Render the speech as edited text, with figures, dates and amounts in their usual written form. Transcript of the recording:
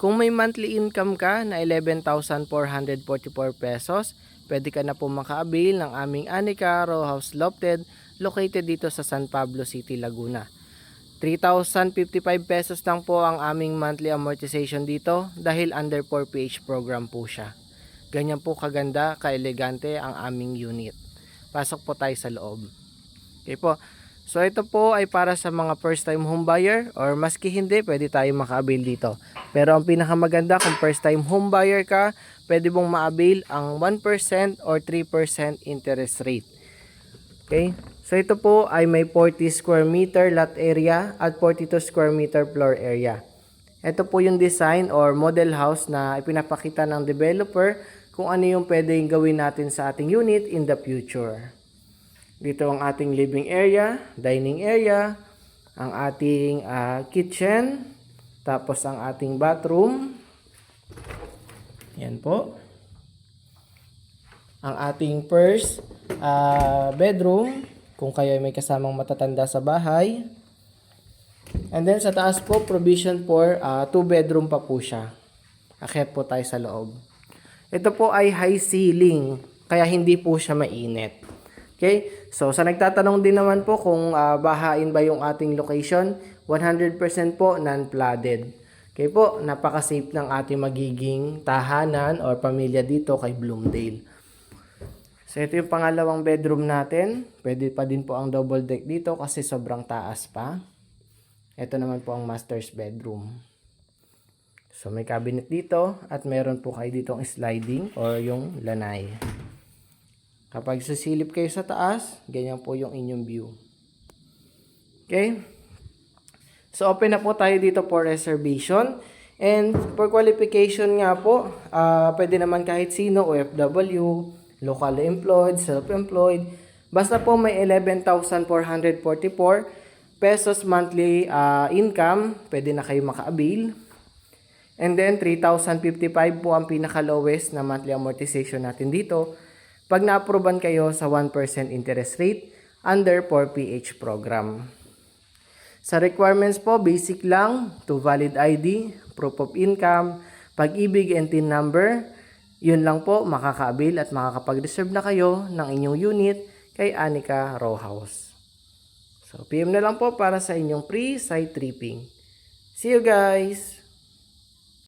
Kung may monthly income ka na 11,444 pesos, pwede ka na po maka-avail ng aming Anika Row House Lofted located dito sa San Pablo City, Laguna. 3,055 pesos lang po ang aming monthly amortization dito dahil under 4PH program po siya. Ganyan po kaganda, kaelegante ang aming unit. Pasok po tayo sa loob. Okay po. So ito po ay para sa mga first time home buyer or maski hindi, pwede tayo maka-avail dito. Pero ang pinakamaganda kung first time home buyer ka, pwede mong ma-avail ang 1% or 3% interest rate. Okay? So ito po ay may 40 square meter lot area at 42 square meter floor area. Ito po yung design or model house na ipinapakita ng developer kung ano yung pwedeng gawin natin sa ating unit in the future. Dito ang ating living area, dining area, ang ating kitchen, tapos ang ating bathroom. Yan po. Ang ating first bedroom, kung kayo ay may kasamang matatanda sa bahay. And then sa taas po, provision for 2 bedroom pa po siya. Akyat po tayo sa loob. Ito po ay high ceiling, kaya hindi po siya mainit. Okay? So, sa nagtatanong din naman po kung bahain ba yung ating location, 100% po non-flooded. Okay po, napaka-safe ng ating magiging tahanan or pamilya dito kay Bloomdale. So, ito yung pangalawang bedroom natin. Pwede pa din po ang double deck dito kasi sobrang taas pa. Ito naman po ang master's bedroom. So, may cabinet dito at meron po kayo ditong sliding or yung lanay. Kapag susilip kayo sa taas, ganyan po yung inyong view. Okay? So, open na po tayo dito for reservation. And for qualification nga po, pwede naman kahit sino, OFW, local employed, self-employed. Basta po may 11,444 pesos monthly income, pwede na kayo maka-avail. And then, 3,055 po ang pinaka-lowest na monthly amortization natin dito. Pag na-approvean kayo sa 1% interest rate under 4PH program. Sa requirements po, basic lang, 2 valid ID, proof of income, pag-ibig and TIN number. Yun lang po, makaka-avail at makakapag-reserve na kayo ng inyong unit kay Anika Row House. So, PM na lang po para sa inyong free site tripping. See you guys!